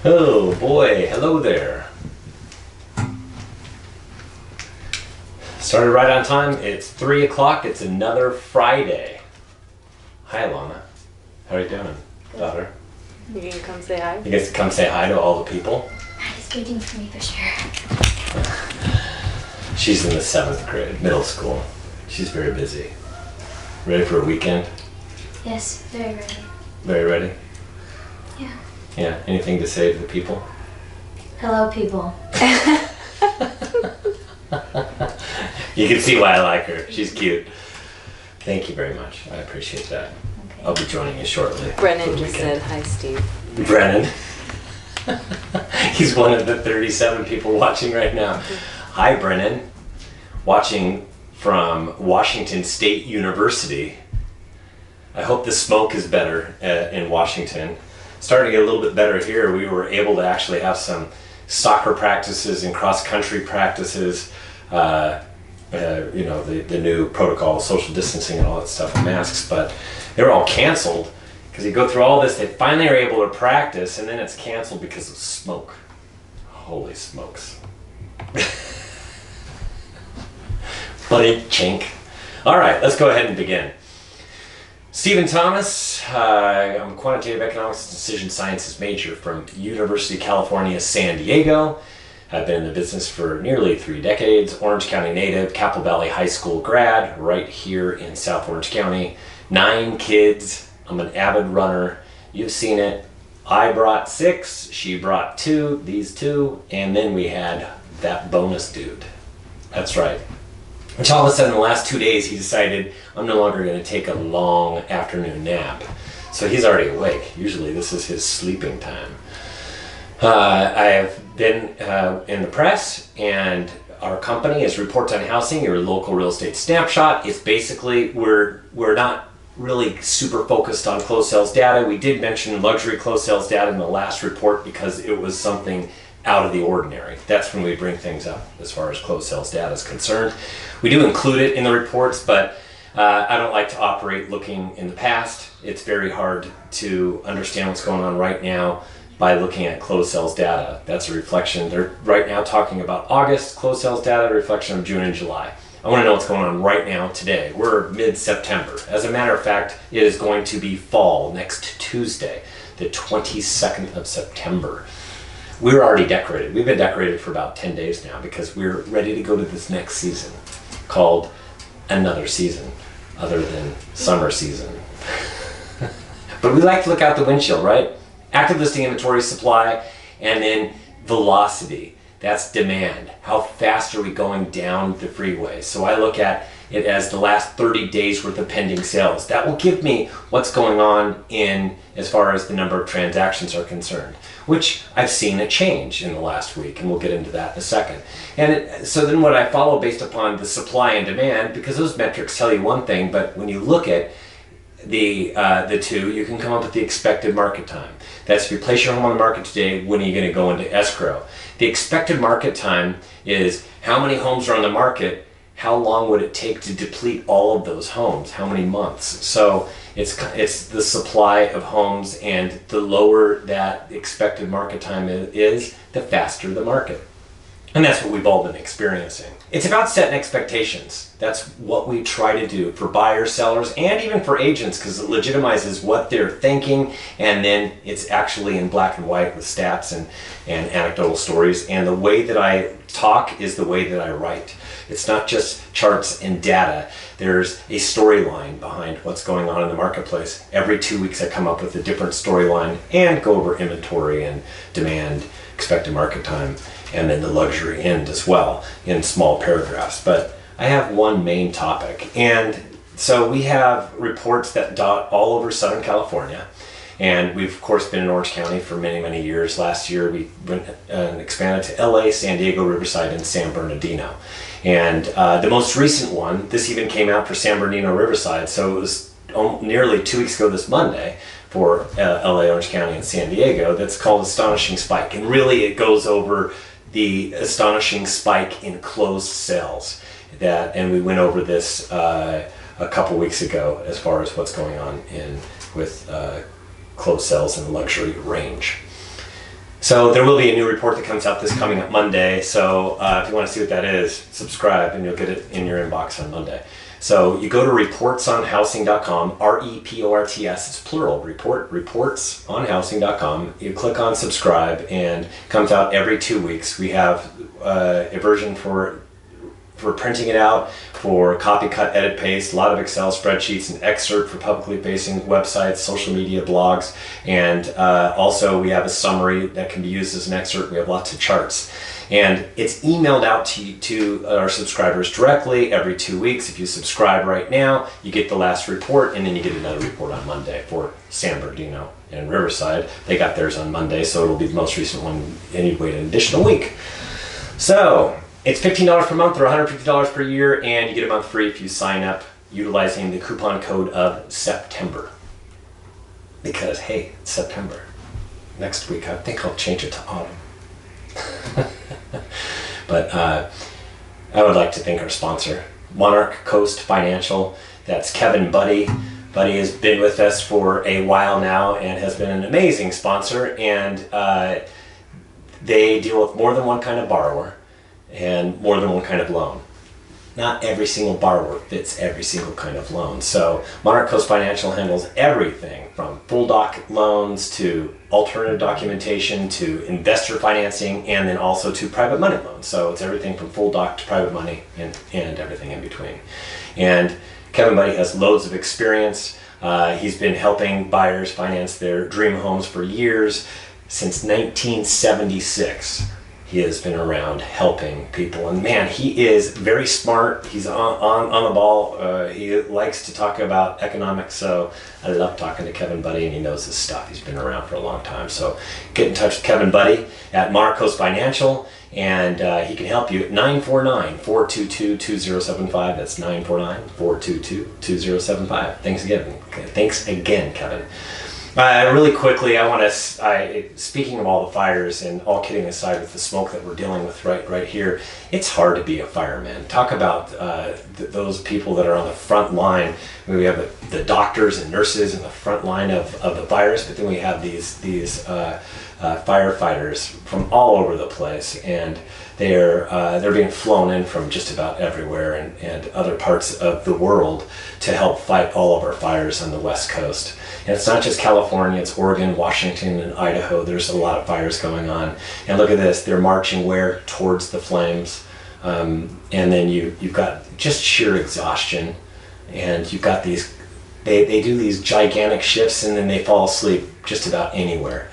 Oh boy, hello there. Started right on time. It's 3 o'clock. It's another Friday. Hi, Alana. How are you doing, daughter? You gonna come say hi? You get to come say hi to all the people? He's waiting for me for sure. She's in the 7th grade, middle school. She's very busy. Ready for a weekend? Yes, very ready. Very ready? Yeah. Yeah, anything to say to the people? Hello, people. You can see why I like her. She's cute. Thank you very much. I appreciate that. Okay. I'll be joining you shortly. Brennan just said hi, Steve. Brennan. He's one of the 37 people watching right now. Hi, Brennan. Watching from Washington State University. I hope the smoke is better in Washington. Starting to get a little bit better here. We were able to actually have some soccer practices and cross-country practices. The new protocol, social distancing and all that stuff, and masks, but they were all canceled because you go through all this. They finally are able to practice, and then it's canceled because of smoke. Holy smokes. Bloody chink. All right, let's go ahead and begin. Stephen Thomas, I'm a quantitative economics and decision sciences major from University of California, San Diego. I've been in the business for nearly 3 decades. Orange County native, Capitol Valley High School grad, right here in South Orange County. 9 kids. I'm an avid runner. You've seen it. I brought 6, she brought 2, these 2, and then we had that bonus dude. That's right. Which all of a sudden, in the last 2 days, he decided, I'm no longer going to take a long afternoon nap. So he's already awake. Usually this is his sleeping time. I have been in the press, and our company is Reports on Housing, your local real estate snapshot. It's basically, we're not really super focused on closed sales data. We did mention luxury closed sales data in the last report because it was something out of the ordinary. That's when we bring things up as far as closed sales data is concerned. We do include it in the reports, but I don't like to operate looking in the past. It's very hard to understand what's going on right now by looking at closed sales data. That's a reflection. They're right now talking about August closed sales data, a reflection of June and July. I want to know what's going on right now today. We're mid-September. As a matter of fact, it is going to be fall next Tuesday, the 22nd of September. We're already decorated. We've been decorated for about 10 days now because we're ready to go to this next season called another season other than summer season. But we like to look out the windshield, right? Active listing inventory, supply, and then velocity. That's demand. How fast are we going down the freeway? So I look at it as the last 30 days worth of pending sales. That will give me what's going on in as far as the number of transactions are concerned, which I've seen a change in the last week, and we'll get into that in a second. And so then what I follow based upon the supply and demand, because those metrics tell you one thing, but when you look at the two, you can come up with the expected market time. That's if you place your home on the market today, when are you going to go into escrow? The expected market time is how many homes are on the market, how long would it take to deplete all of those homes, how many months? So it's the supply of homes, and the lower that expected market time is, the faster the market. And that's what we've all been experiencing. It's about setting expectations. That's what we try to do for buyers, sellers, and even for agents, because it legitimizes what they're thinking, and then it's actually in black and white with stats and anecdotal stories. And the way that I talk is the way that I write. It's not just charts and data. There's a storyline behind what's going on in the marketplace. Every 2 weeks I come up with a different storyline and go over inventory and demand, expected market time, and then the luxury end as well in small paragraphs. But I have one main topic. And so we have reports that dot all over Southern California. And we've, of course, been in Orange County for many, many years. Last year, we went and expanded to LA, San Diego, Riverside, and San Bernardino. And the most recent one, this even came out for San Bernardino, Riverside. So it was nearly 2 weeks ago this Monday for LA, Orange County, and San Diego. That's called Astonishing Spike. And really, it goes over the astonishing spike in closed sales. And we went over this a couple weeks ago as far as what's going on with closed sales in the luxury range. So there will be a new report that comes out this coming up Monday. So if you want to see what that is, subscribe and you'll get it in your inbox on Monday. So you go to reportsonhousing.com, R-E-P-O-R-T-S, it's plural, reportsonhousing.com. You click on subscribe and it comes out every 2 weeks. We have a version for printing it out, for copy, cut, edit, paste, a lot of Excel spreadsheets, an excerpt for publicly facing websites, social media, blogs, and also we have a summary that can be used as an excerpt. We have lots of charts. And it's emailed out to our subscribers directly every 2 weeks. If you subscribe right now, you get the last report, and then you get another report on Monday for San Bernardino and Riverside. They got theirs on Monday, so it'll be the most recent one, and you'd wait an additional week. So it's $15 per month or $150 per year, and you get a month free if you sign up utilizing the coupon code of September. Because, hey, it's September. Next week, I think I'll change it to autumn. But I would like to thank our sponsor, Monarch Coast Financial. That's Kevin Buddy. Buddy has been with us for a while now and has been an amazing sponsor. And they deal with more than one kind of borrower and more than one kind of loan. Not every single borrower fits every single kind of loan. So Monarch Coast Financial handles everything from full doc loans to alternative documentation to investor financing, and then also to private money loans. So it's everything from full doc to private money and everything in between. And Kevin Buddy has loads of experience. He's been helping buyers finance their dream homes for years. Since 1976. He has been around helping people, and man, he is very smart. He's on the ball. He likes to talk about economics, so I love talking to Kevin Buddy, and he knows his stuff. He's been around for a long time. So get in touch with Kevin Buddy at Monarch Coast Financial, and he can help you at 949-422-2075. That's 949-422-2075. Thanks again. Okay, thanks again, Kevin. Really quickly, I want to, speaking of all the fires and all kidding aside with the smoke that we're dealing with right here, it's hard to be a fireman. Talk about those people that are on the front line. We have the doctors and nurses in the front line of the fires, but then we have these firefighters from all over the place, and they're being flown in from just about everywhere and other parts of the world to help fight all of our fires on the West Coast. And it's not just California, it's Oregon, Washington, and Idaho. There's a lot of fires going on. And look at this, they're marching where? Towards the flames. And then you've got just sheer exhaustion. And you've got these, they do these gigantic shifts and then they fall asleep just about anywhere.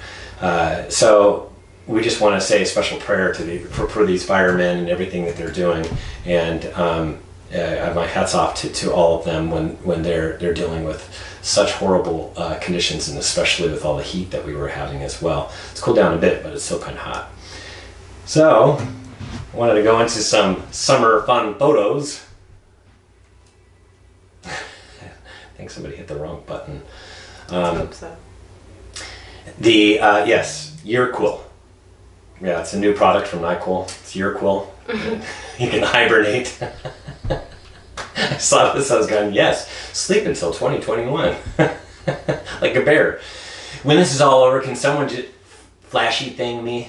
So we just want to say a special prayer to for these firemen and everything that they're doing. And my hat's off to all of them when they're dealing with such horrible conditions, and especially with all the heat that we were having as well. It's cooled down a bit, but it's still kind of hot. So I wanted to go into some summer fun photos. I think somebody hit the wrong button. I hope so. Yes, YurQuil. Yeah, it's a new product from NyQuil. It's YurQuil. You can hibernate. I saw this, I was going, yes, sleep until 2021. Like a bear. When this is all over, can someone just flashy thing me?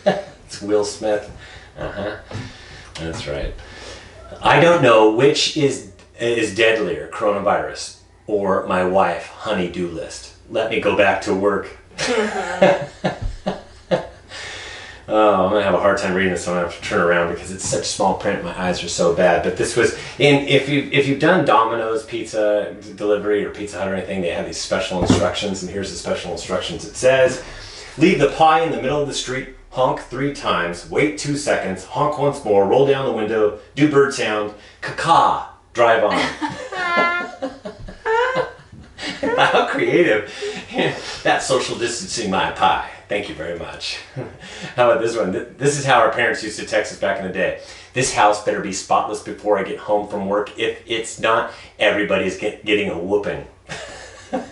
It's Will Smith. That's right. I don't know which is deadlier, coronavirus or my wife honey-do list. Let me go back to work. Oh, I'm gonna have a hard time reading this, so I'm gonna have to turn around because it's such small print. My eyes are so bad. But this was in if you've done Domino's pizza delivery or Pizza Hut or anything, they have these special instructions, and here's the special instructions. It says, leave the pie in the middle of the street, honk 3 times, wait 2 seconds, honk once more, roll down the window, do bird sound, caca, drive on. How creative. That's social distancing my pie. Thank you very much. How about this one? This is how our parents used to text us back in the day. This house better be spotless before I get home from work. If it's not, everybody's getting a whooping.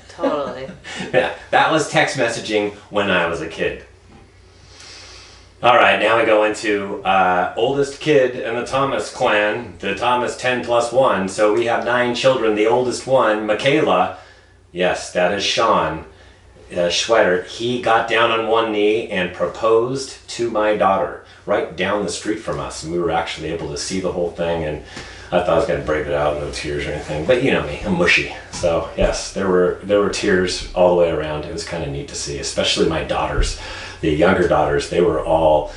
Totally. Yeah, that was text messaging when I was a kid. All right, now we go into oldest kid in the Thomas clan, the Thomas 10+1. So we have 9 children. The oldest one, Michaela, yes, that is Sean. Schwetter, he got down on one knee and proposed to my daughter right down the street from us. And we were actually able to see the whole thing, and I thought I was going to break it out, no tears or anything. But you know me, I'm mushy. So yes, there were tears all the way around. It was kind of neat to see, especially my daughters, the younger daughters. They were all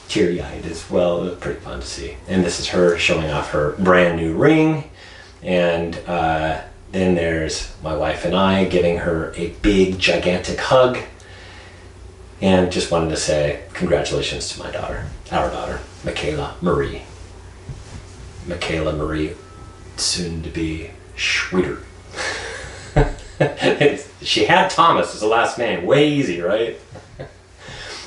teary-eyed as well. It was pretty fun to see. And this is her showing off her brand new ring. And then there's my wife and I giving her a big, gigantic hug. And just wanted to say congratulations to my daughter, our daughter, Michaela Marie. Michaela Marie, soon to be Schwetter. She had Thomas as a last name. Way easy, right?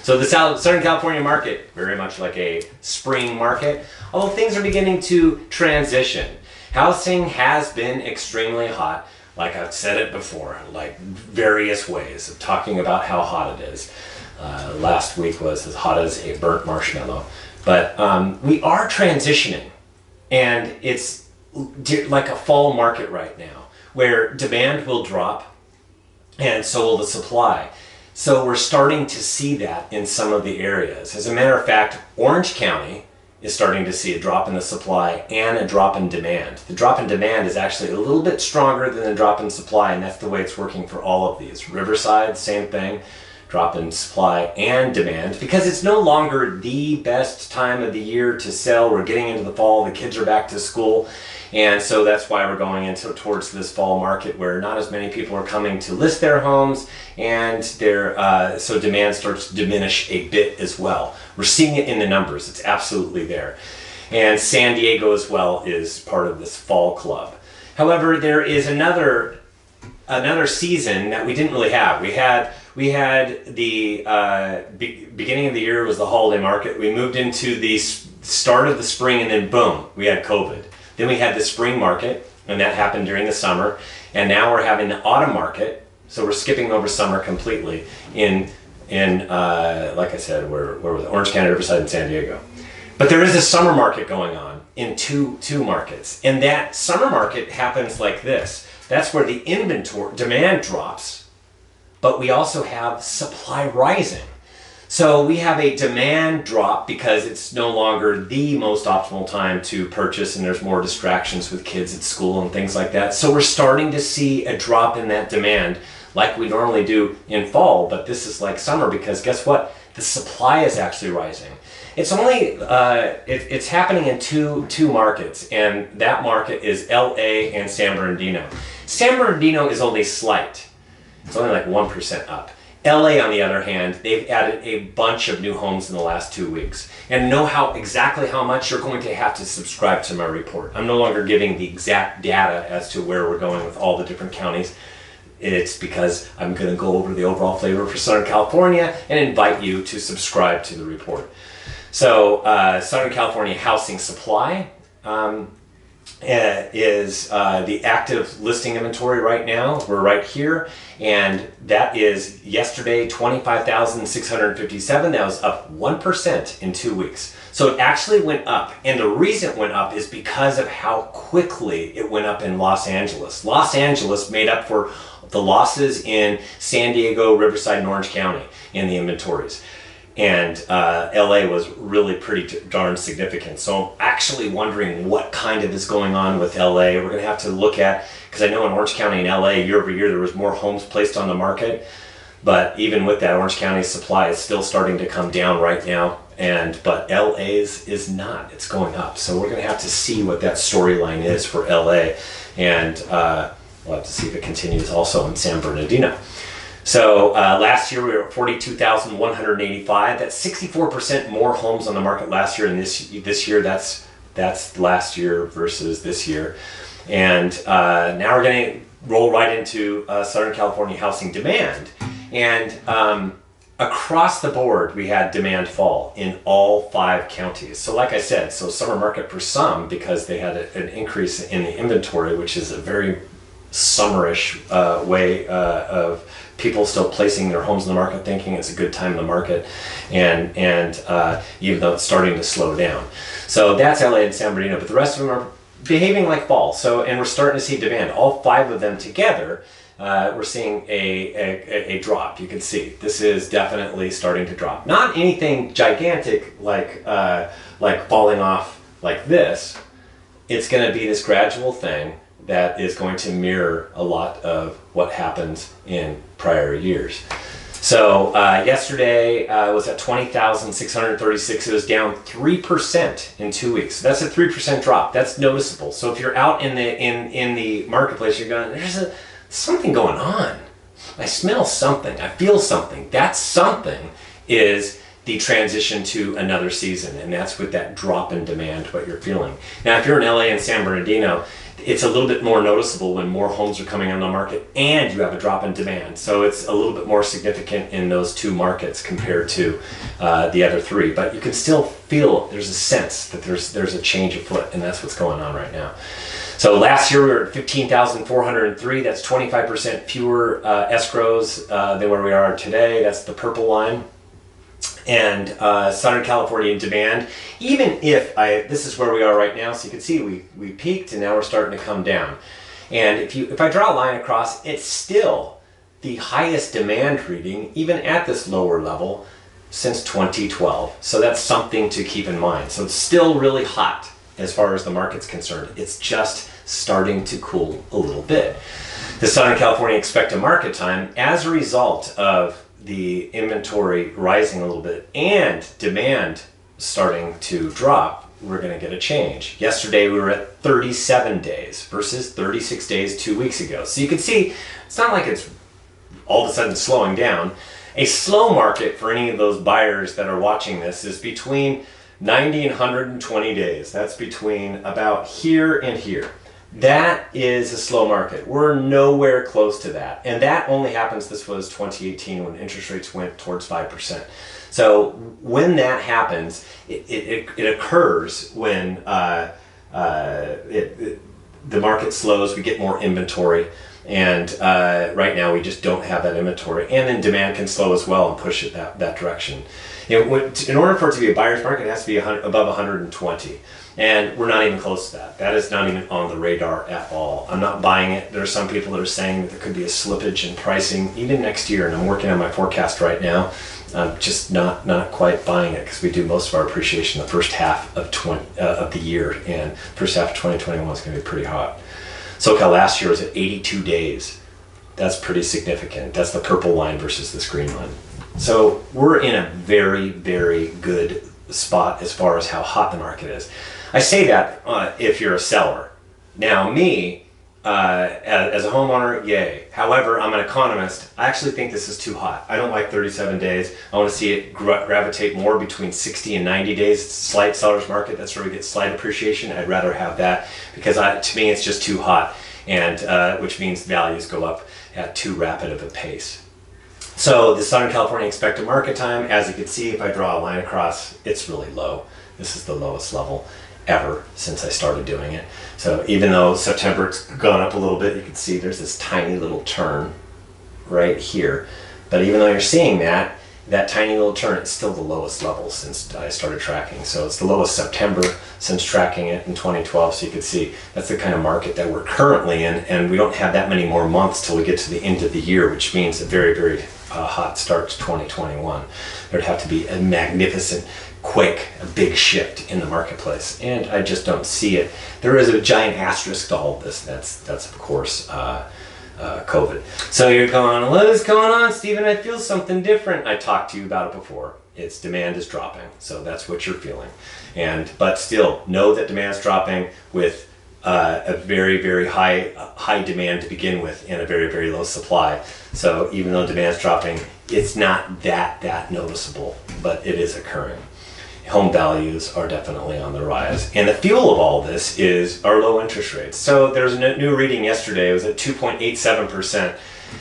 So the Southern California market, very much like a spring market, although things are beginning to transition. Housing has been extremely hot, like I've said it before, like various ways of talking about how hot it is. Last week was as hot as a burnt marshmallow. But we are transitioning, and it's like a fall market right now, where demand will drop, and so will the supply. So we're starting to see that in some of the areas. As a matter of fact, Orange County is starting to see a drop in the supply and a drop in demand. The drop in demand is actually a little bit stronger than the drop in supply, and that's the way it's working for all of these. Riverside, same thing, drop in supply and demand, because it's no longer the best time of the year to sell. We're getting into the fall, the kids are back to school, and so that's why we're going towards this fall market where not as many people are coming to list their homes, and so demand starts to diminish a bit as well. We're seeing it in the numbers. It's absolutely there. And San Diego as well is part of this fall club. However, there is another season that we didn't really have. We had the beginning of the year was the holiday market. We moved into the start of the spring, and then boom, we had COVID. Then we had the spring market, and that happened during the summer. And now we're having the autumn market. So we're skipping over summer completely in like I said, we're with Orange County, Riverside, and San Diego. But there is a summer market going on in two markets. And that summer market happens like this. That's where the inventory demand drops, but we also have supply rising. So we have a demand drop because it's no longer the most optimal time to purchase, and there's more distractions with kids at school and things like that. So we're starting to see a drop in that demand like we normally do in fall, but this is like summer because guess what? The supply is actually rising. It's only, it's happening in two markets, and that market is LA and San Bernardino. San Bernardino is only slight. It's only like 1% up. LA, on the other hand, they've added a bunch of new homes in the last 2 weeks. And know exactly how much, you're going to have to subscribe to my report. I'm no longer giving the exact data as to where we're going with all the different counties. It's because I'm going to go over the overall flavor for Southern California and invite you to subscribe to the report. So Southern California housing supply is the active listing inventory right now. We're right here, and that is yesterday 25,657. That was up 1% in 2 weeks. So it actually went up, and the reason it went up is because of how quickly it went up in Los Angeles. Los Angeles made up for the losses in San Diego, Riverside, and Orange County in the inventories. And LA was really pretty darn significant. So I'm actually wondering what kind of is going on with LA. We're going to have to look at, because I know in Orange County and LA, year over year, there was more homes placed on the market. But even with that, Orange County's supply is still starting to come down right now. But LA's is not. It's going up. So we're going to have to see what that storyline is for LA. And we'll have to see if it continues also in San Bernardino. So last year we were at 42,185. That's 64% more homes on the market last year, and this year that's last year versus this year. And now we're going to roll right into Southern California housing demand. And across the board, we had demand fall in all 5 counties. So like I said, so summer market for some, because they had an increase in the inventory, which is a very summerish way of people still placing their homes in the market, thinking it's a good time in the market, and even though it's starting to slow down. So that's LA and San Bernardino, but the rest of them are behaving like fall. So, and we're starting to see demand. All 5 of them together we're seeing a drop. You can see this is definitely starting to drop. Not anything gigantic like falling off like this. It's going to be this gradual thing that is going to mirror a lot of what happens in prior years. So yesterday was at 20,636. It was down 3% in 2 weeks. That's a 3% drop. That's noticeable. So if you're out in the marketplace, you're going, there's something going on. I smell something. I feel something. That something is the transition to another season, and that's with that drop in demand, what you're feeling. Now, if you're in LA and San Bernardino, it's a little bit more noticeable when more homes are coming on the market and you have a drop in demand. So it's a little bit more significant in those two markets compared to the other three. But you can still feel, there's a sense that there's a change afoot, and that's what's going on right now. So last year we were at 15,403. That's 25% fewer escrows than where we are today. That's the purple line. And Southern California in demand, even if this is where we are right now, so you can see we peaked and now we're starting to come down. And if I draw a line across, it's still the highest demand reading, even at this lower level, since 2012. So that's something to keep in mind. So it's still really hot as far as the market's concerned. It's just starting to cool a little bit. The Southern California expected market time, as a result of the inventory rising a little bit and demand starting to drop, we're going to get a change. Yesterday we were at 37 days versus 36 days 2 weeks ago. So you can see it's not like it's all of a sudden slowing down. A slow market for any of those buyers that are watching this is between 90 and 120 days. That's between about here and here. That is a slow market. We're nowhere close to that. And that only happens, this was 2018 when interest rates went towards 5%. So when that happens, it occurs when the market slows, we get more inventory. And right now we just don't have that inventory. And then demand can slow as well and push it that direction. In order for it to be a buyer's market, it has to be above 120. And we're not even close to that. That is not even on the radar at all. I'm not buying it. There are some people that are saying that there could be a slippage in pricing even next year, and I'm working on my forecast right now. I'm just not quite buying it because we do most of our appreciation the first half of the year, and first half of 2021 is going to be pretty hot. SoCal last year was at 82 days. That's pretty significant. That's the purple line versus this green line. So we're in a very, very good spot as far as how hot the market is. I say that if you're a seller. Now me, as a homeowner, yay. However, I'm an economist. I actually think this is too hot. I don't like 37 days. I want to see it gravitate more between 60 and 90 days. It's a slight seller's market. That's where we get slight appreciation. I'd rather have that because to me it's just too hot, and which means values go up at too rapid of a pace. So the Southern California expected market time, as you can see, if I draw a line across, it's really low. This is the lowest level ever since I started doing it. So even though September it's gone up a little bit, you can see there's this tiny little turn right here. But even though you're seeing that tiny little turn, it's still the lowest level since I started tracking. So it's the lowest September since tracking it in 2012. So you can see that's the kind of market that we're currently in, and we don't have that many more months till we get to the end of the year, which means a very, very hot start to 2021. There'd have to be a magnificent, quick, a big shift in the marketplace, and I just don't see it. There is a giant asterisk to all of this. That's of course COVID. So you're going, what is going on, Stephen? I feel something different. I talked to you about it before. Its demand is dropping, so that's what you're feeling. But still, know that demand is dropping with a very, very high demand to begin with and a very, very low supply. So even though demand is dropping, it's not that noticeable, but it is occurring. Home values are definitely on the rise. And the fuel of all this is our low interest rates. So there's a new reading yesterday. It was at 2.87%.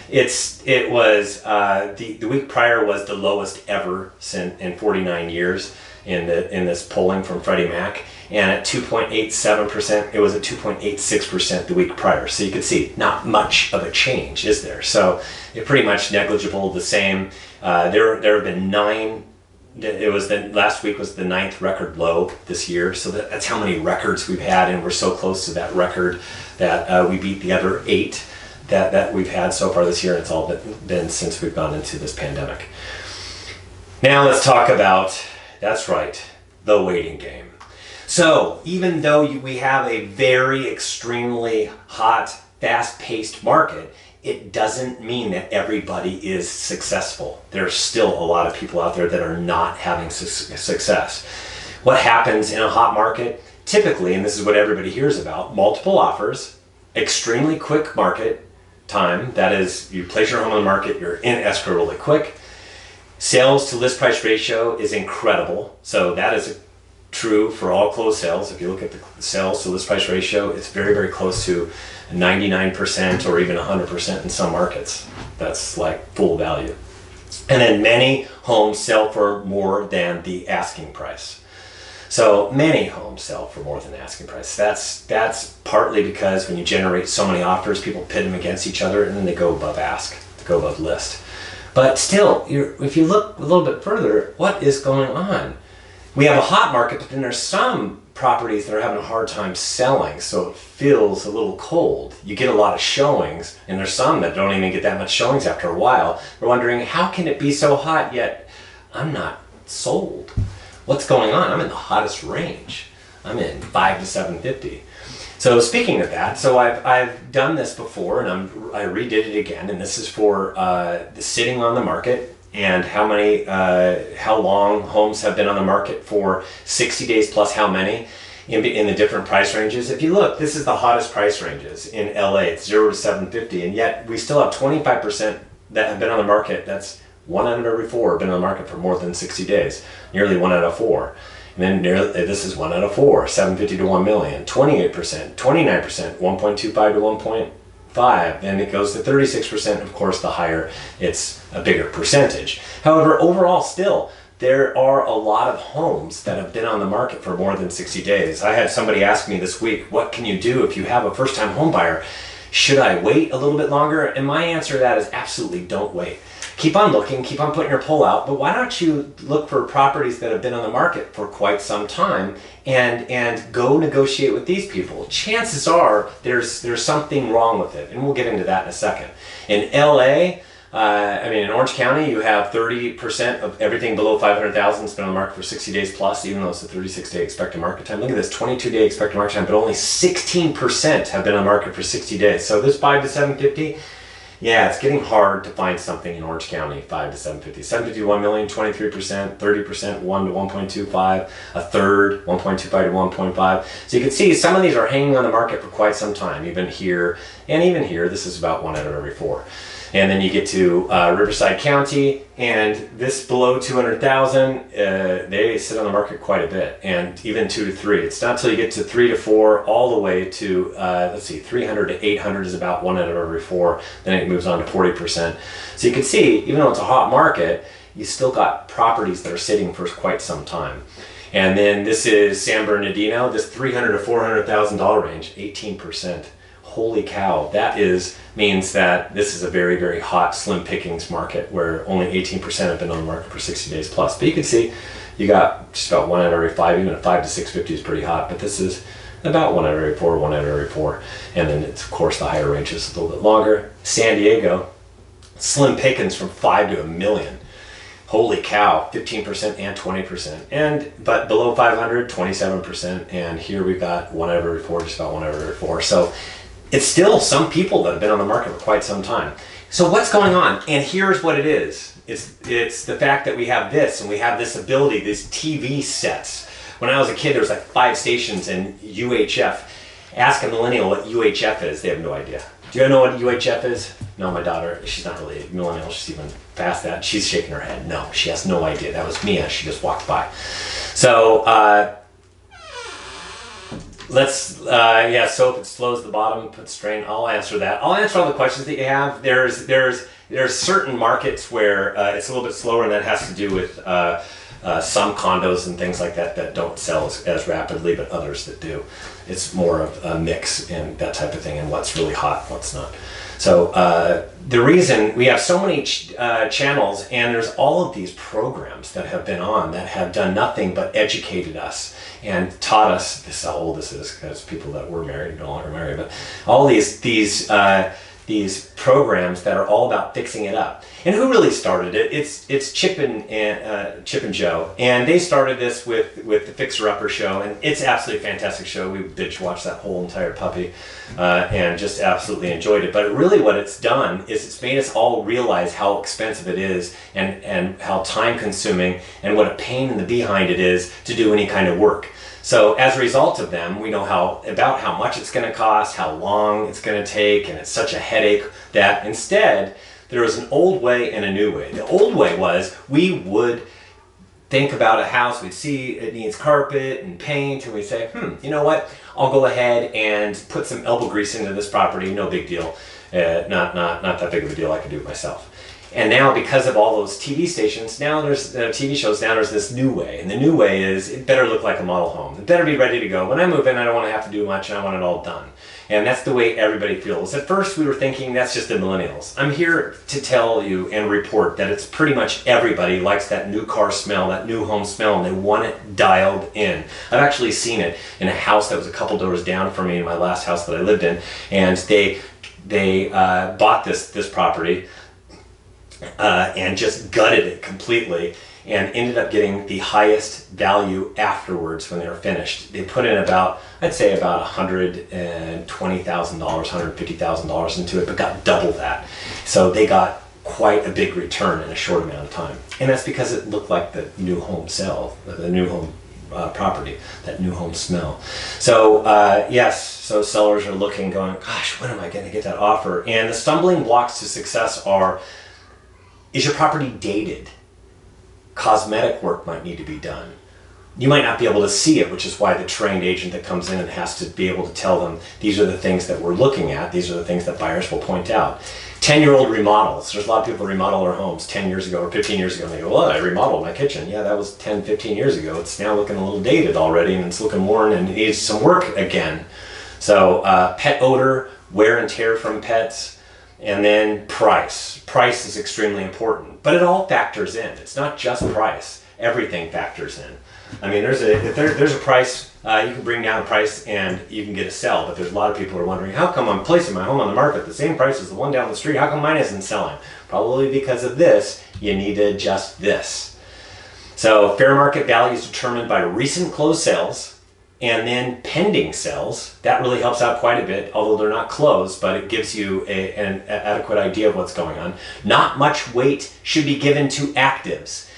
It was the week prior was the lowest ever in 49 years in this polling from Freddie Mac. And at 2.87%, it was at 2.86% the week prior. So you can see not much of a change, is there? So it's pretty much negligible, the same. There have been last week was the 9th record low this year. So that's how many records we've had, and we're so close to that record that we beat the other 8 that we've had so far this year, and it's all been since we've gone into this pandemic. Now let's talk about, that's right, the waiting game. So even though we have a very extremely hot, fast-paced market, it doesn't mean that everybody is successful. There's still a lot of people out there that are not having success. What happens in a hot market? Typically, and this is what everybody hears about, multiple offers, extremely quick market time. That is, you place your home on the market, you're in escrow really quick. Sales to list price ratio is incredible. So that is true for all closed sales. If you look at the sales to list price ratio, it's very, very close to 99% or even 100% in some markets. That's like full value. And then many homes sell for more than the asking price. So many homes sell for more than the asking price. That's partly because when you generate so many offers, people pit them against each other and then they go above ask, go above list. But still, if you look a little bit further, what is going on? We have a hot market, but then there's some properties that are having a hard time selling, so it feels a little cold. You get a lot of showings, and there's some that don't even get that much showings after a while. We're wondering, how can it be so hot yet I'm not sold? What's going on? I'm in the hottest range. I'm in 5 to 750. So speaking of that, so I've done this before, and I redid it again, and this is for the sitting on the market and how long homes have been on the market for 60 days plus how many in the different price ranges. If you look, this is the hottest price ranges in LA. It's 0 to 750, and yet we still have 25% that have been on the market. That's 1 out of every 4 have been on the market for more than 60 days, nearly 1 out of 4. And then this is 1 out of 4, 750 to 1 million, 28%, 29%, 1.25 to 1.5, and it goes to 36%. Of course, the higher, it's a bigger percentage. However, overall, still, there are a lot of homes that have been on the market for more than 60 days. I had somebody ask me this week, what can you do if you have a first-time home buyer? Should I wait a little bit longer? And my answer to that is absolutely don't wait. Keep on looking, keep on putting your pull out, but why don't you look for properties that have been on the market for quite some time and go negotiate with these people. Chances are there's something wrong with it, and we'll get into that in a second. In LA, in Orange County, you have 30% of everything below 500,000 has been on the market for 60 days plus, even though it's a 36-day expected market time. Look at this, 22-day expected market time, but only 16% have been on the market for 60 days. So this 5 to 750, yeah, it's getting hard to find something in Orange County, 5 to 750. 750 to 1 million, 23%, 30%, 1 to 1.25, a third, 1.25 to 1.5. So you can see some of these are hanging on the market for quite some time, even here, and even here, this is about 1 out of every 4. And then you get to Riverside County, and this below 200,000, they sit on the market quite a bit, and even 2 to 3. It's not until you get to 3 to 4, all the way to 300 to 800 is about 1 out of every 4. Then it moves on to 40%. So you can see, even though it's a hot market, you still got properties that are sitting for quite some time. And then this is San Bernardino, this $300,000 to $400,000 range, 18%. Holy cow, that means that this is a very, very hot, slim pickings market where only 18% have been on the market for 60 days plus. But you can see you got just about 1 out of every 5, even a 5 to 650 is pretty hot, but this is about 1 out of every 4, 1 out of every 4. And then it's, of course, the higher range is a little bit longer. San Diego, slim pickings from 5 to a million. Holy cow, 15% and 20%. But below 500, 27%. And here we've got 1 out of every 4, just about 1 out of every 4. So it's still some people that have been on the market for quite some time. So what's going on? And here's what it is. It's the fact that we have this, and we have this ability, these TV sets. When I was a kid, there was like 5 stations in UHF. Ask a millennial what UHF is. They have no idea. Do you know what UHF is? No, my daughter, she's not really a millennial. She's even past that. She's shaking her head. No, she has no idea. That was Mia. She just walked by. So, so if it slows the bottom, put strain, I'll answer that. I'll answer all the questions that you have. There's certain markets where it's a little bit slower, and that has to do with some condos and things like that don't sell as rapidly, but others that do. It's more of a mix and that type of thing, and what's really hot, what's not. So the reason we have so many channels, and there's all of these programs that have been on that have done nothing but educated us and taught us, this is how old this is, because people that were married no longer married, but all these these programs that are all about fixing it up. And who really started it? It's Chip and Joe, and they started this with the Fixer Upper show, and it's absolutely a fantastic show. We binge watched that whole entire puppy, and just absolutely enjoyed it. But really, what it's done is it's made us all realize how expensive it is, and how time consuming, and what a pain in the behind it is to do any kind of work. So as a result of them, we know about how much it's going to cost, how long it's going to take, and it's such a headache that instead there was an old way and a new way. The old way was we would think about a house, we'd see it needs carpet and paint, and we'd say, you know what, I'll go ahead and put some elbow grease into this property, no big deal. Not that big of a deal, I could do it myself. And now, because of all those TV stations, now there's TV shows, now there's this new way. And the new way is, it better look like a model home. It better be ready to go. When I move in, I don't want to have to do much, and I want it all done. And that's the way everybody feels. At first, we were thinking that's just the millennials. I'm here to tell you and report that it's pretty much everybody likes that new car smell, that new home smell, and they want it dialed in. I've actually seen it in a house that was a couple doors down from me in my last house that I lived in, and they bought this property, and just gutted it completely, and ended up getting the highest value afterwards when they were finished. They put in I'd say about $120,000, $150,000 into it, but got double that. So they got quite a big return in a short amount of time. And that's because it looked like the new home the new home property, that new home smell. So yes, so sellers are looking, going, gosh, when am I going to get that offer? And the stumbling blocks to success are, is your property dated? Cosmetic work might need to be done. You might not be able to see it, which is why the trained agent that comes in and has to be able to tell them, these are the things that we're looking at, these are the things that buyers will point out. 10-year-old remodels. There's a lot of people remodel their homes 10 years ago or 15 years ago, and they go, well, I remodeled my kitchen. Yeah, that was 10, 15 years ago. It's now looking a little dated already, and it's looking worn and needs some work again. So pet odor, wear and tear from pets, and then price. Price is extremely important, but it all factors in. It's not just price. Everything factors in. I mean, there's a price, you can bring down a price and you can get a sell, but there's a lot of people who are wondering, how come I'm placing my home on the market at the same price as the one down the street? How come mine isn't selling? Probably because of this. You need to adjust this. So fair market value is determined by recent closed sales, and then pending sales. That really helps out quite a bit, although they're not closed, but it gives you an adequate idea of what's going on. Not much weight should be given to actives.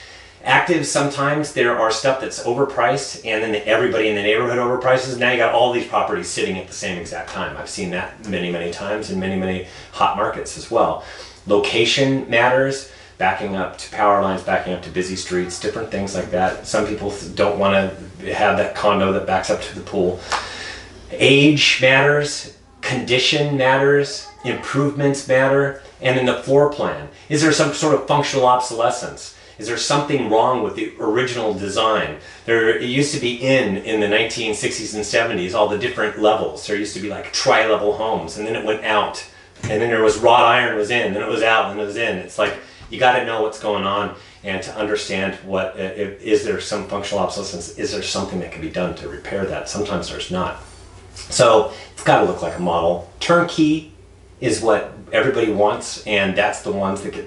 Actives, sometimes there are stuff that's overpriced, and then everybody in the neighborhood overprices. Now you got all these properties sitting at the same exact time. I've seen that many, many times in many, many hot markets as well. Location matters. Backing up to power lines, backing up to busy streets, different things like that. Some people don't want to have that condo that backs up to the pool. Age matters, condition matters, improvements matter, and in the floor plan, is there some sort of functional obsolescence? Is there something wrong with the original design? It used to be in the 1960s and 70s, all the different levels. There used to be like tri-level homes, and then it went out. And then there was wrought iron was in, then it was out, and it was in. It's like, you got to know what's going on and to understand what, is there some functional obsolescence? Is there something that can be done to repair that? Sometimes there's not. So it's got to look like a model. Turnkey is what everybody wants, and that's the ones that get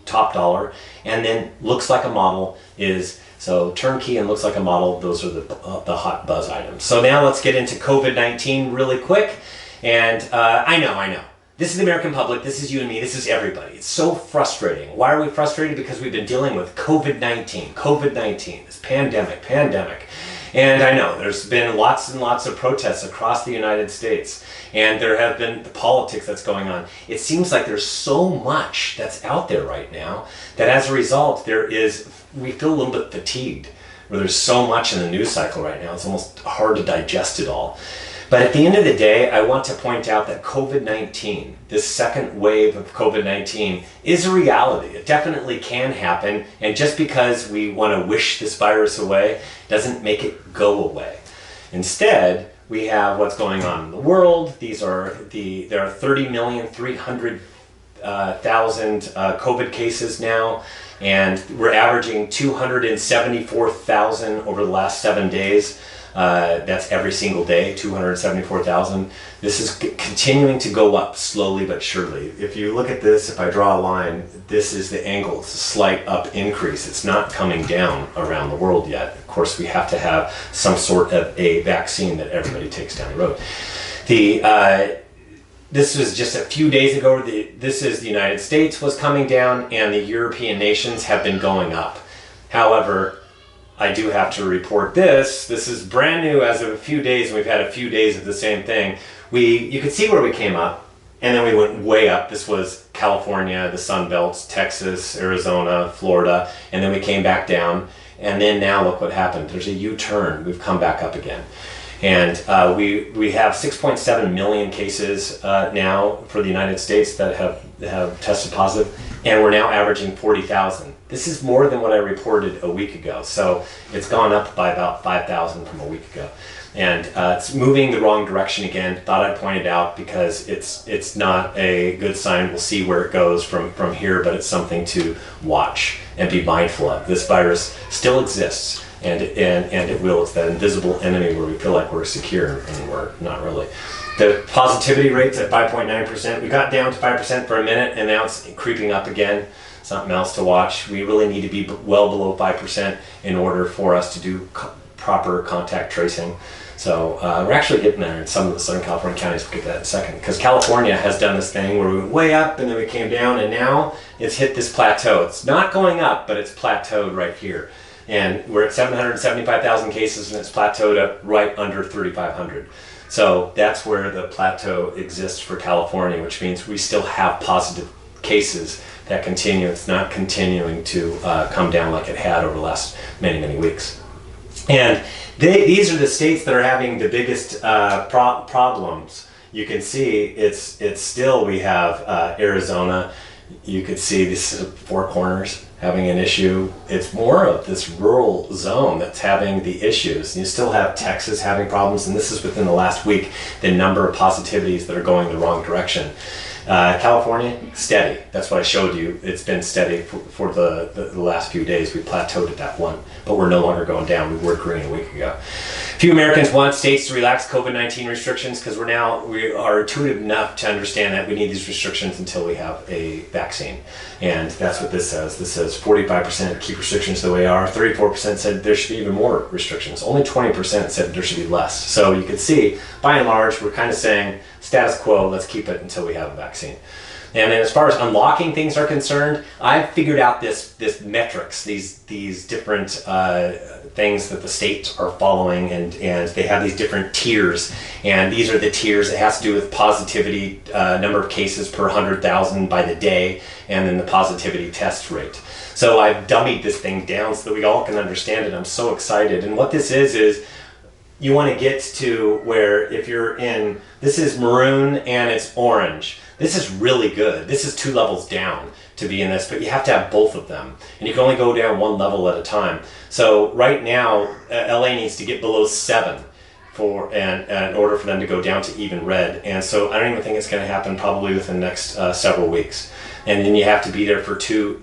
top dollar. And then looks like a model is, so turnkey and looks like a model, those are the hot buzz items. So now let's get into COVID-19 really quick. And I know. This is the American public, this is you and me, this is everybody. It's so frustrating. Why are we frustrated? Because we've been dealing with COVID-19, this pandemic. And I know there's been lots and lots of protests across the United States, and there have been the politics that's going on. It seems like there's so much that's out there right now that as a result, we feel a little bit fatigued, where there's so much in the news cycle right now, it's almost hard to digest it all. But at the end of the day, I want to point out that COVID-19, this second wave of COVID-19, is a reality. It definitely can happen, and just because we want to wish this virus away doesn't make it go away. Instead, we have what's going on in the world. There are 30,300,000 COVID cases now, and we're averaging 274,000 over the last 7 days. That's every single day, 274,000. This is continuing to go up slowly but surely. If you look at this, if I draw a line, this is the angle. It's a slight up increase. It's not coming down around the world yet. Of course, we have to have some sort of a vaccine that everybody takes down the road. This was just a few days ago. This is the United States was coming down, and the European nations have been going up. However, I do have to report this. This is brand new as of a few days, and we've had a few days of the same thing. You could see where we came up, and then we went way up. This was California, the Sun Belts, Texas, Arizona, Florida, and then we came back down. And then now look what happened. There's a U-turn. We've come back up again. And we have 6.7 million cases now for the United States that have tested positive, and we're now averaging 40,000. This is more than what I reported a week ago, so it's gone up by about 5,000 from a week ago. And it's moving the wrong direction again. Thought I'd point it out because it's not a good sign. We'll see where it goes from here, but it's something to watch and be mindful of. This virus still exists. And it will. It's that invisible enemy where we feel like we're secure, and we're not really. The positivity rate's at 5.9%. We got down to 5% for a minute, and now it's creeping up again. Something else to watch. We really need to be well below 5% in order for us to do proper contact tracing. So we're actually getting there in some of the Southern California counties. We'll get to that in a second. Because California has done this thing where we went way up, and then we came down, and now it's hit this plateau. It's not going up, but it's plateaued right here. And we're at 775,000 cases, and it's plateaued at right under 3,500. So that's where the plateau exists for California, which means we still have positive cases that continue. It's not continuing to come down like it had over the last many, many weeks. And these are the states that are having the biggest problems. You can see it's still, we have Arizona. You could see these four corners having an issue. It's more of this rural zone that's having the issues. You still have Texas having problems, and this is within the last week, the number of positivities that are going the wrong direction. California, steady. That's what I showed you. It's been steady for the last few days. We plateaued at that one, but we're no longer going down. We were green a week ago. Few Americans want states to relax COVID-19 restrictions because we are intuitive enough to understand that we need these restrictions until we have a vaccine. And that's what this says. This says 45% keep restrictions the way they are. 34% said there should be even more restrictions. Only 20% said there should be less. So you can see, by and large, we're kind of saying status quo, let's keep it until we have a vaccine. And then as far as unlocking things are concerned, I've figured out this metrics, these different things that the states are following, and they have these different tiers. And these are the tiers. It has to do with positivity, number of cases per 100,000 by the day, and then the positivity test rate. So I've dummied this thing down so that we all can understand it. I'm so excited. And what this is you want to get to where if you're in, this is maroon and it's orange. This is really good. This is 2 levels down to be in this, but you have to have both of them. And you can only go down 1 level at a time. So right now, LA needs to get below 7 in order for them to go down to even red. And so I don't even think it's going to happen probably within the next several weeks. And then you have to be there for 2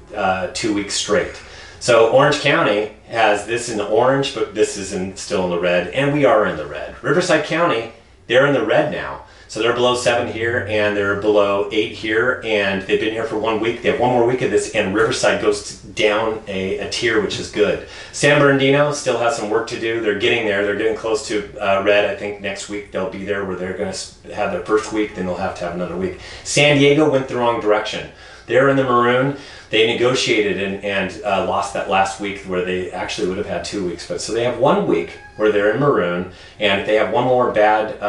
weeks straight. So Orange County has this in the orange, but this is still in the red, and we are in the red. Riverside County, they're in the red now. So they're below 7 here, and they're below 8 here, and they've been here for 1 week. They have 1 more week of this, and Riverside goes down a tier, which is good. San Bernardino still has some work to do. They're getting there. They're getting close to red. I think next week they'll be there where they're going to have their first week, then they'll have to have another week. San Diego went the wrong direction. They're in the maroon. They negotiated and lost that last week where they actually would have had 2 weeks. But so they have 1 week where they're in maroon, and if they have 1 more bad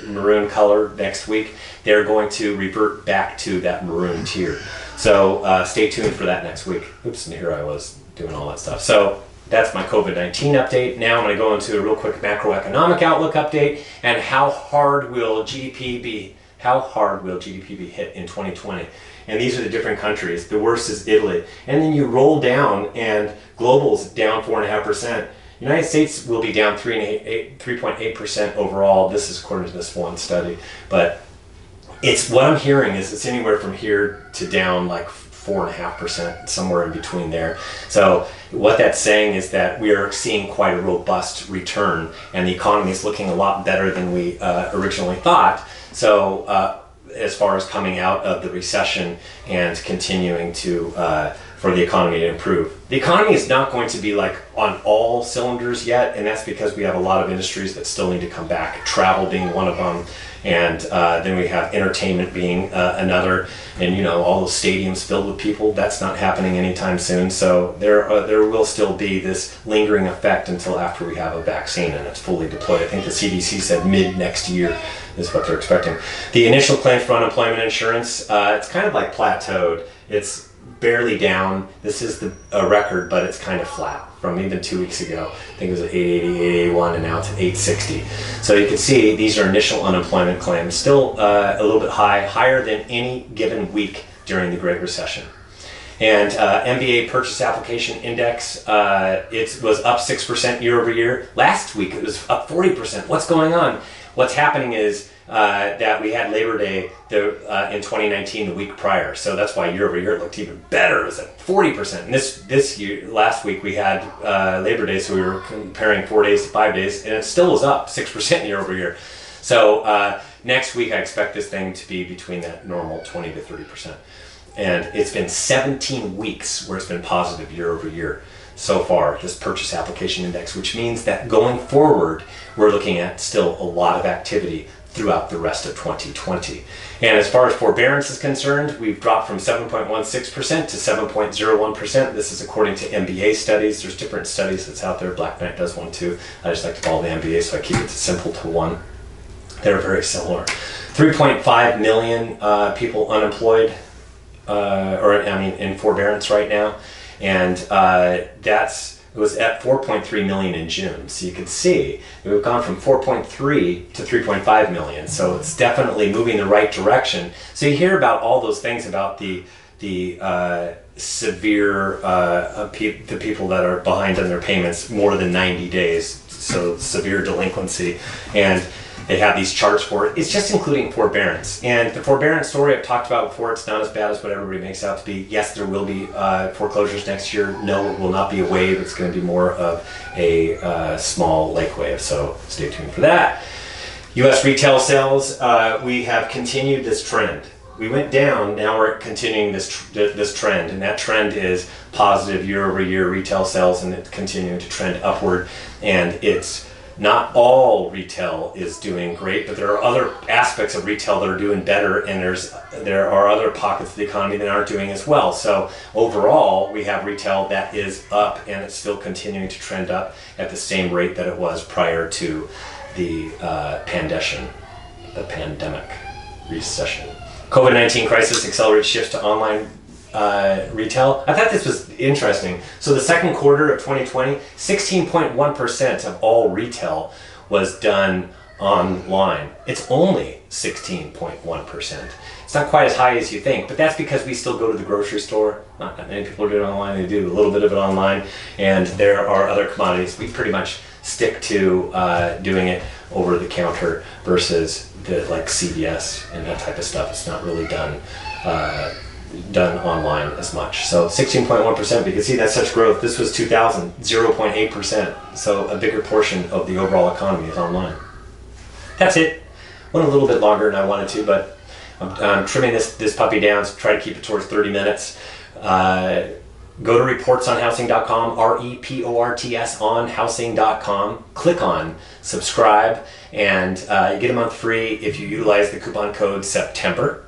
maroon color next week, they're going to revert back to that maroon tier. So stay tuned for that next week. Oops, and here I was doing all that stuff. So that's my COVID-19 update. Now I'm going to go into a real quick macroeconomic outlook update and how hard will GDP be hit in 2020. And these are the different countries. The worst is Italy. And then you roll down, and global's down 4.5%. United States will be down 3.8% overall. This is according to this one study. But it's what I'm hearing is it's anywhere from here to down like 4.5%, somewhere in between there. So what that's saying is that we are seeing quite a robust return, and the economy is looking a lot better than we originally thought. So as far as coming out of the recession and continuing to for the economy to improve. The economy is not going to be like on all cylinders yet, and that's because we have a lot of industries that still need to come back, travel being one of them, and then we have entertainment being another, and you know, all those stadiums filled with people, that's not happening anytime soon. So there will still be this lingering effect until after we have a vaccine and it's fully deployed. I think the CDC said mid next year is what they're expecting. The initial claims for unemployment insurance, it's kind of like plateaued. It's barely down. This is a record, but it's kind of flat from even 2 weeks ago. I think it was at 880, 881, and now it's at 860. So you can see these are initial unemployment claims, still a little bit higher than any given week during the Great Recession. And MBA Purchase Application Index, it was up 6% year over year. Last week it was up 40%. What's going on? What's happening is that we had Labor Day in 2019, the week prior. So that's why year over year it looked even better. It was at 40%. And this year, last week we had Labor Day, so we were comparing 4 days to 5 days, and it still was up 6% year over year. So next week I expect this thing to be between that normal 20 to 30%. And it's been 17 weeks where it's been positive year over year so far, this Purchase Application Index, which means that going forward, we're looking at still a lot of activity throughout the rest of 2020. And as far as forbearance is concerned, we've dropped from 7.16% to 7.01%. This is according to MBA studies. There's different studies that's out there. Black Knight does one too. I just like to follow the MBA, so I keep it simple to one. They're very similar. 3.5 million people unemployed, in forbearance right now. And it was at 4.3 million in June. So you can see we've gone from 4.3 to 3.5 million. So it's definitely moving the right direction. So you hear about all those things about the severe, the people that are behind on their payments more than 90 days. So severe delinquency. And they have these charts for it. It's just including forbearance. And the forbearance story I've talked about before, it's not as bad as what everybody makes out to be. Yes, there will be foreclosures next year. No, it will not be a wave. It's going to be more of a small lake wave. So stay tuned for that. U.S. retail sales, we have continued this trend. We went down, now we're continuing this trend. And that trend is positive year over year retail sales, and it's continuing to trend upward. And it's not all retail is doing great, but there are other aspects of retail that are doing better, and there are other pockets of the economy that aren't doing as well. So overall, we have retail that is up, and it's still continuing to trend up at the same rate that it was prior to the pandemic recession. COVID-19 crisis accelerated shifts to online retail. I thought this was interesting. So the second quarter of 2020, 16.1% of all retail was done online. It's only 16.1%. It's not quite as high as you think, but that's because we still go to the grocery store. Not that many people are doing it online. They do a little bit of it online, and there are other commodities. We pretty much stick to doing it over the counter versus like CVS and that type of stuff. It's not really done online as much. So 16.1%, but you can see that's such growth. This was 2000, 0.8%. So a bigger portion of the overall economy is online. That's it. Went a little bit longer than I wanted to, but I'm trimming this puppy down to try to keep it towards 30 minutes. Go to reportsonhousing.com, REPORTS on housing.com. Click on subscribe, and you get a month free if you utilize the coupon code September.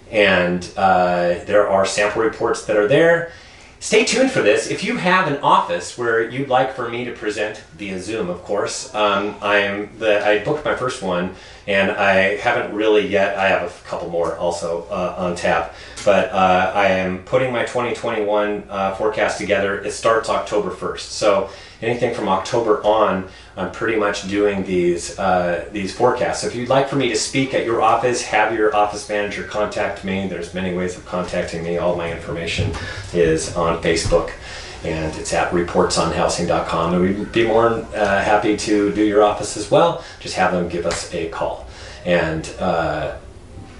And there are sample reports that are there. Stay tuned for this. If you have an office where you'd like for me to present via Zoom, of course, I booked my first one, and I haven't really yet. I have a couple more also on tap, but I am putting my 2021 forecast together. It starts October 1st, so anything from October on, I'm pretty much doing these forecasts. So if you'd like for me to speak at your office, have your office manager contact me. There's many ways of contacting me. All my information is on Facebook, and it's at reportsonhousing.com. And we'd be more than happy to do your office as well. Just have them give us a call. And I'd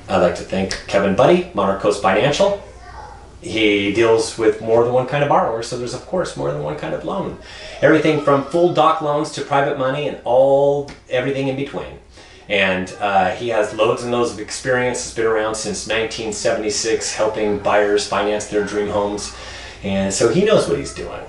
like to thank Kevin Buddy, Monarch Coast Financial. he deals with more than one kind of borrower, so there's of course more than one kind of loan. Everything from full doc loans to private money and everything in between. And he has loads and loads of experience. He's been around since 1976 helping buyers finance their dream homes. And so he knows what he's doing.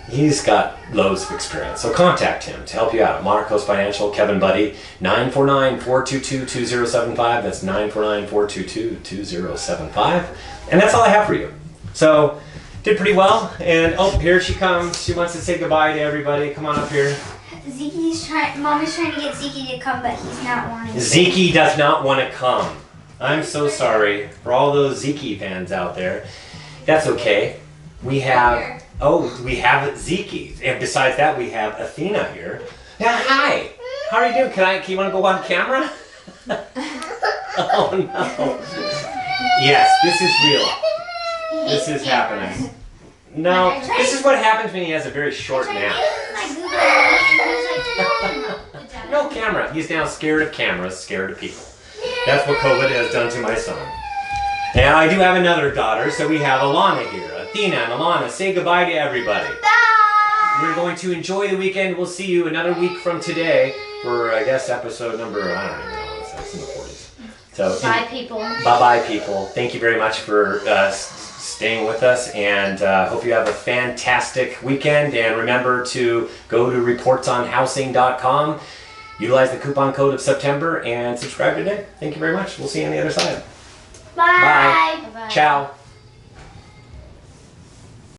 He's got loads of experience. So contact him to help you out. Monarch Coast Financial, Kevin Buddy, 949-422-2075. That's 949-422-2075. And that's all I have for you. So, did pretty well. And oh, here she comes. She wants to say goodbye to everybody. Come on up here. Mom is trying to get Zeke to come, but he's not wanting to. Zeke does not want to come. I'm so sorry for all those Zeke fans out there. That's okay. We have Zeke. And besides that, we have Athena here. Yeah, hi. How are you doing? Can you want to go on camera? Oh no. Yes, this is real. This is happening. No, this is what happens when he has a very short nap. No camera. He's now scared of cameras, scared of people. That's what COVID has done to my son. And I do have another daughter, so we have Alana here. Athena and Alana, say goodbye to everybody. Bye! We're going to enjoy the weekend. We'll see you another week from today for, I guess, episode number, I don't even know what it's in the 40s. So, Bye, people. Bye-bye, people. Thank you very much for staying with us, and hope you have a fantastic weekend. And remember to go to reportsonhousing.com, utilize the coupon code of September, and subscribe today. Thank you very much. We'll see you on the other side. Bye. Bye. Ciao.